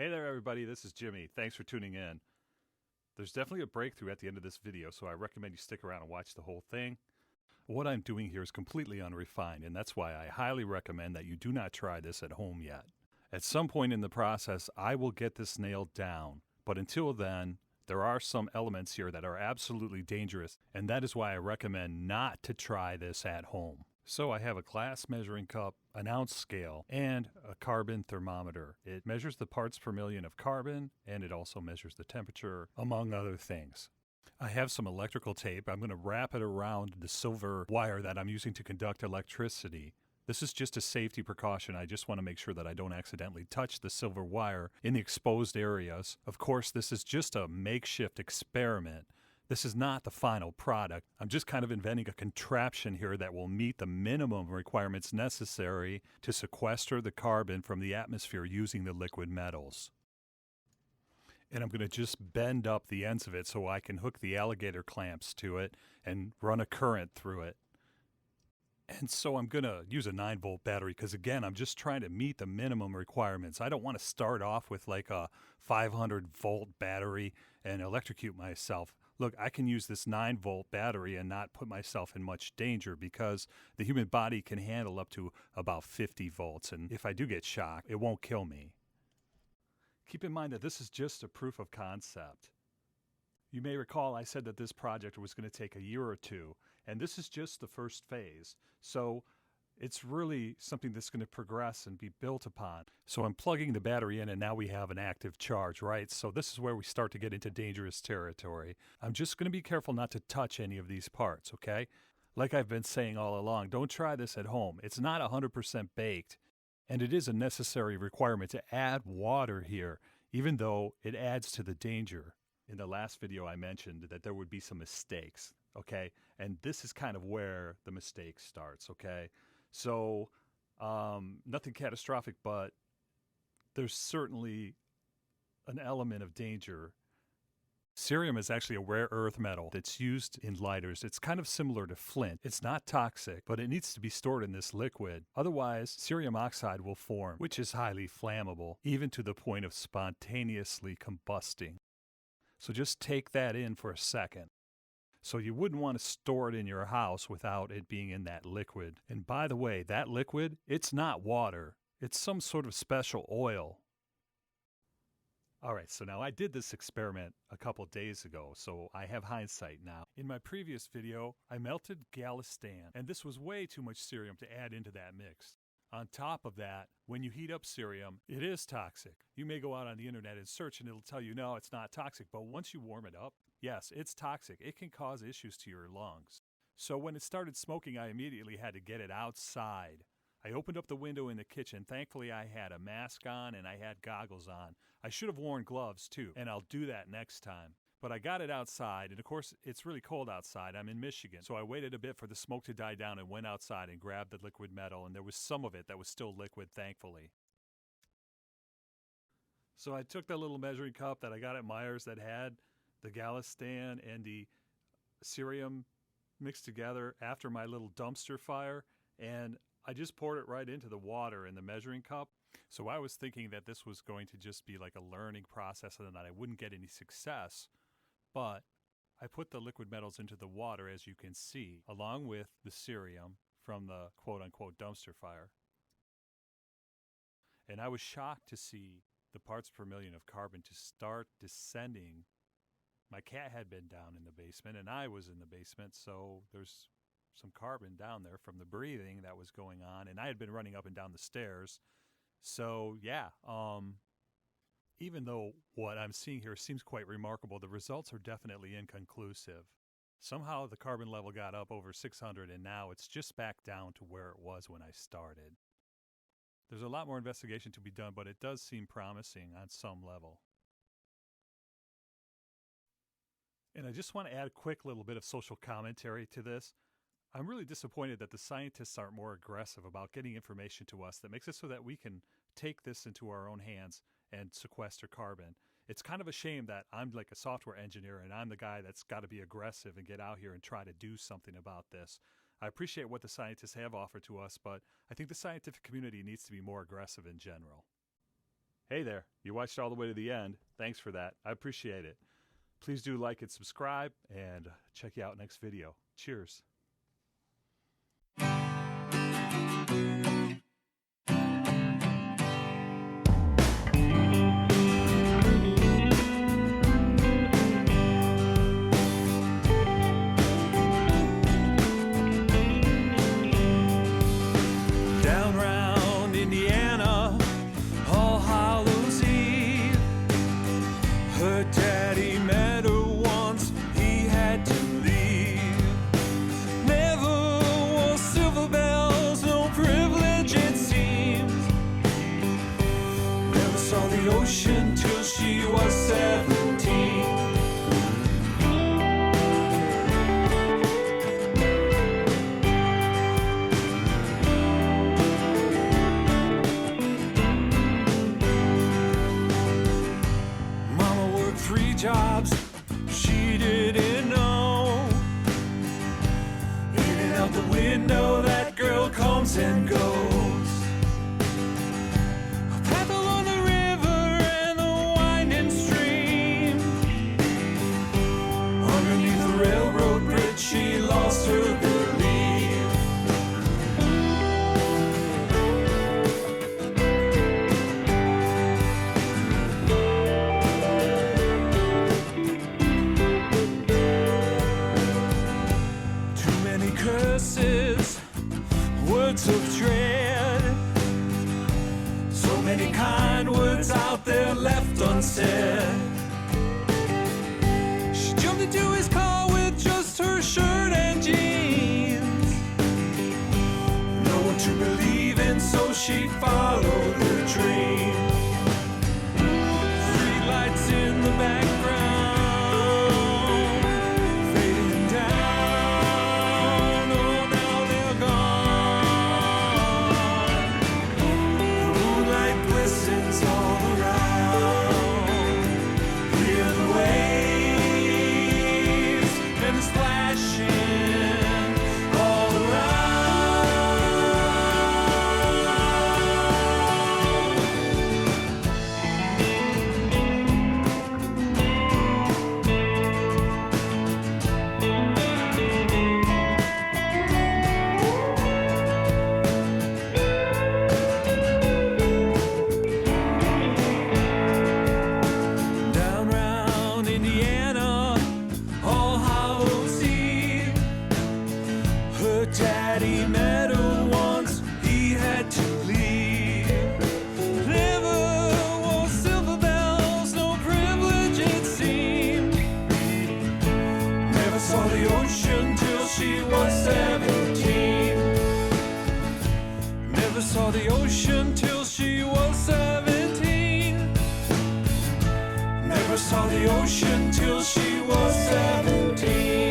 Hey there everybody, this is Jimmy. Thanks for tuning in. There's definitely a breakthrough at the end of this video, so I recommend you stick around and watch the whole thing. What I'm doing here is completely unrefined, and that's why I highly recommend that you do not try this at home yet. At some point in the process, I will get this nailed down, but until then, there are some elements here that are absolutely dangerous, and that is why I recommend not to try this at home. So I have a glass measuring cup, an ounce scale, and a carbon thermometer. It measures the parts per million of carbon, and it also measures the temperature, among other things. I have some electrical tape. I'm going to wrap it around the silver wire that I'm using to conduct electricity. This is just a safety precaution. I just want to make sure that I don't accidentally touch the silver wire in the exposed areas. Of course, this is just a makeshift experiment. This is not the final product. I'm just kind of inventing a contraption here that will meet the minimum requirements necessary to sequester the carbon from the atmosphere using the liquid metals. And I'm going to just bend up the ends of it so I can hook the alligator clamps to it and run a current through it. And so I'm going to use a 9-volt battery because, again, I'm just trying to meet the minimum requirements. I don't want to start off with like a 500-volt battery and electrocute myself. Look, I can use this 9-volt battery and not put myself in much danger because the human body can handle up to about 50 volts. And if I do get shocked, it won't kill me. Keep in mind that this is just a proof of concept. You may recall I said that this project was going to take a year or two, and this is just the first phase. So it's really something that's going to progress and be built upon. So I'm plugging the battery in, and now we have an active charge, right? So this is where we start to get into dangerous territory. I'm just going to be careful not to touch any of these parts, okay? Like I've been saying all along, don't try this at home. It's not 100% baked, and it is a necessary requirement to add water here, even though it adds to the danger. In the last video, I mentioned that there would be some mistakes, okay? And this is kind of where the mistake starts, okay? So nothing catastrophic, but there's certainly an element of danger. Cerium is actually a rare earth metal that's used in lighters. It's kind of similar to flint. It's not toxic, but it needs to be stored in this liquid. Otherwise, cerium oxide will form, which is highly flammable, even to the point of spontaneously combusting. So just take that in for a second. So you wouldn't want to store it in your house without it being in that liquid. And by the way, that liquid, it's not water. It's some sort of special oil. All right, so now I did this experiment a couple days ago, so I have hindsight now. In my previous video, I melted gallistan, and this was way too much cerium to add into that mix. On top of that, when you heat up cerium, it is toxic. You may go out on the internet and search and it'll tell you, no, it's not toxic. But once you warm it up, yes, it's toxic. It can cause issues to your lungs. So when it started smoking, I immediately had to get it outside. I opened up the window in the kitchen. Thankfully, I had a mask on and I had goggles on. I should have worn gloves too, and I'll do that next time. But I got it outside, and of course, it's really cold outside. I'm in Michigan, so I waited a bit for the smoke to die down and went outside and grabbed the liquid metal, and there was some of it that was still liquid, thankfully. So I took that little measuring cup that I got at Meijer's that had the gallistan and the cerium mixed together after my little dumpster fire, and I just poured it right into the water in the measuring cup. So I was thinking that this was going to just be like a learning process and that I wouldn't get any success. But I put the liquid metals into the water, as you can see, along with the cerium from the quote-unquote dumpster fire. And I was shocked to see the parts per million of carbon to start descending. My cat had been down in the basement, and I was in the basement, so there's some carbon down there from the breathing that was going on, and I had been running up and down the stairs. So, yeah, even though what I'm seeing here seems quite remarkable, the results are definitely inconclusive. Somehow the carbon level got up over 600, and now it's just back down to where it was when I started. There's a lot more investigation to be done, but it does seem promising on some level. And I just want to add a quick little bit of social commentary to this. I'm really disappointed that the scientists aren't more aggressive about getting information to us that makes it so that we can take this into our own hands and sequester carbon. It's kind of a shame that I'm like a software engineer and I'm the guy that's got to be aggressive and get out here and try to do something about this. I appreciate what the scientists have offered to us, but I think the scientific community needs to be more aggressive in general. Hey there, you watched all the way to the end. Thanks for that. I appreciate it. Please do like and subscribe, and check you out next video. Cheers. Down round Indiana, All Hallows Eve, her daddy met her once, he had to leave. Never wore silver bells, no privilege it seems. Never saw the ocean till she was 17. Mama worked 3 jobs, she didn't know. In and out the window, that girl comes and goes. A path along the river and the winding stream. Underneath the railroad bridge, she lost her belief. Too many curses, words of dread. So many kind words out there left unsaid. She jumped into his car with just her shirt and jeans. No one to believe in, so she followed her dream. Street lights in the background, fading down. Oh, now they're gone. The moonlight glistens all around. Hear the waves and the splashing all around. Down round Indiana, All Hallows Eve, her daddy met her once, he had to leave. Never wore silver bells, no privilege it seemed. Never saw the ocean till she was 17. Never saw the ocean till she was 17. Never saw the ocean till she was 17.